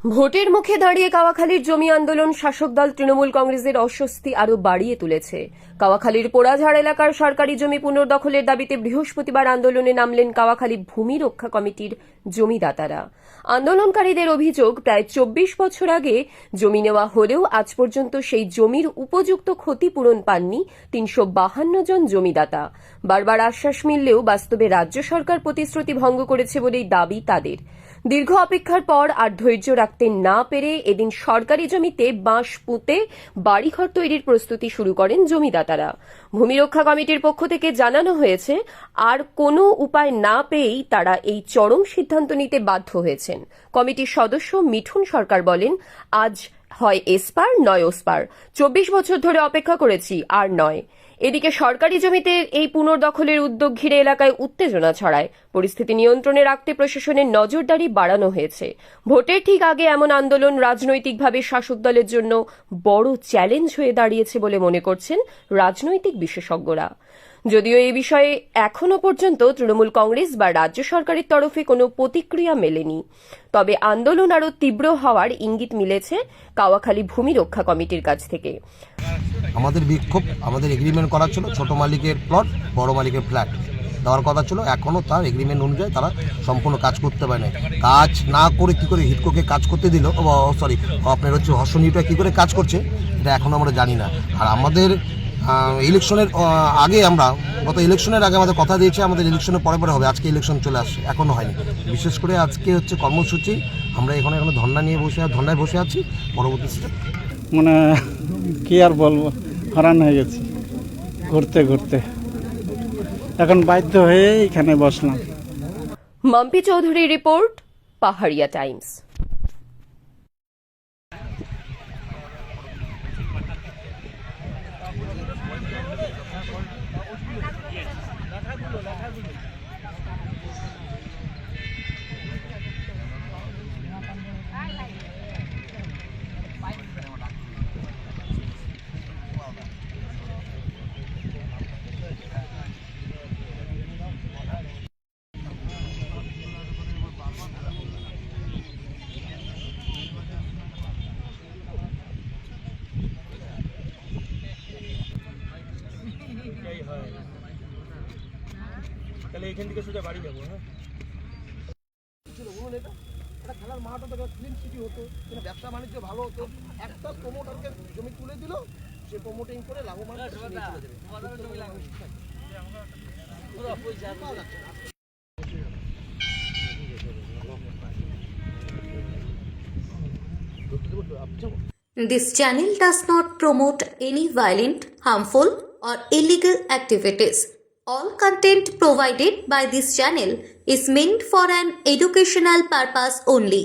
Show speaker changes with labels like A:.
A: ভোটের মুখে দাঁড়িয়ে কাওয়াখালীর জমি আন্দোলন শাসক দল তৃণমূল কংগ্রেসের অস্বস্তি আরও বাড়িয়ে তুলেছে। কাওয়াখালীর পোড়াঝাড় এলাকার সরকারি জমি পুনর্দখলের দাবিতে বৃহস্পতিবার আন্দোলনে নামলেন কাওয়াখালী ভূমি রক্ষা কমিটির জমিদাতারা। আন্দোলনকারীদের অভিযোগ, প্রায় 24 বছর আগে জমি নেওয়া হলেও আজ পর্যন্ত সেই জমির উপযুক্ত ক্ষতিপূরণ পাননি 352 জন জমিদাতা। বারবার আশ্বাস মিললেও বাস্তবে রাজ্য সরকার প্রতিশ্রুতি ভঙ্গ করেছে বলেই দাবি তাদের। দীর্ঘ অপেক্ষার পর আর ধৈর্য রাখতে না পেরে এদিন সরকারি জমিতে বাঁশ পুঁতে বাড়িঘর তৈরির প্রস্তুতি শুরু করেন জমিদাতারা। ভূমি রক্ষা কমিটির পক্ষ থেকে জানানো হয়েছে, আর কোনো উপায় না পেয়েই তারা এই চরম সিদ্ধান্ত নিতে বাধ্য হয়েছেন। কমিটির সদস্য মিঠুন সরকার বলেন, আজ হয় এসপার নয় ওসপার, 24 বছর ধরে অপেক্ষা করেছি, আর নয়। এদিকে সরকারি জমিতে এই পুনর্দখলের উদ্যোগ ঘিরে এলাকায় উত্তেজনা ছড়ায়। পরিস্থিতি নিয়ন্ত্রণে রাখতে প্রশাসনের নজরদারি বাড়ানো হয়েছে। ভোটের ঠিক আগে এমন আন্দোলন রাজনৈতিকভাবে শাসক দলের জন্য বড় চ্যালেঞ্জ হয়ে দাঁড়িয়েছে বলে মনে করছেন রাজনৈতিক বিশেষজ্ঞরা। যদিও এই বিষয়ে এখনো পর্যন্ত তৃণমূল কংগ্রেস বা রাজ্য সরকারের তরফে কোনো প্রতিক্রিয়া মেলেনি, তবে আন্দোলন আরও তীব্র হওয়ার ইঙ্গিত মিলেছে কাওয়াখালী ভূমি রক্ষা কমিটির কাছ থেকে।
B: আমাদের বিক্ষোভ, আমাদের এগ্রিমেন্ট করা ছিল ছোট মালিকের প্লট বড় মালিকের ফ্ল্যাট দেওয়ার কথা ছিল, এখনও তার এগ্রিমেন্ট অনুযায়ী তারা সম্পূর্ণ কাজ করতে পারে না। কাজ না করে কী করে হিডকোকে কাজ করতে দিল, আপনার হচ্ছে হর্ষণীয়টা কী করে কাজ করছে এটা এখনও আমরা জানি না। আর আমাদের ইলেকশনের আগে, আমরা গত ইলেকশনের আগে আমাদের কথা দিয়েছে আমাদের ইলেকশনের পরে পরে হবে। আজকে ইলেকশন চলে আসছে, এখনও হয়নি। বিশেষ করে আজকে হচ্ছে কর্মসূচি, আমরা এখানে ধর্নায় বসে আছি। পরবর্তী স্টেপ
C: মানে কি আর বলবো, হারান হয়ে গেছি ঘুরতে ঘুরতে, এখন বাধ্য হয়ে এখানে বসলাম।
A: মাম্পি চৌধুরী রিপোর্ট, পাহাড়িয়া টাইমস।
D: তাহলে এখান থেকে সোজা বাড়ি যাবো। হ্যাঁ,
B: একটা খেলার মাঠ হতো, ক্লিন সিটি হতো, ব্যবসা বাণিজ্য ভালো হতো। একটা প্রমোটারকে জমি তুলে দিল, সে প্রমোটিং করে লাভবান
E: This channel does not promote any violent, harmful, or illegal activities. All content provided by this channel is meant for an educational purpose only.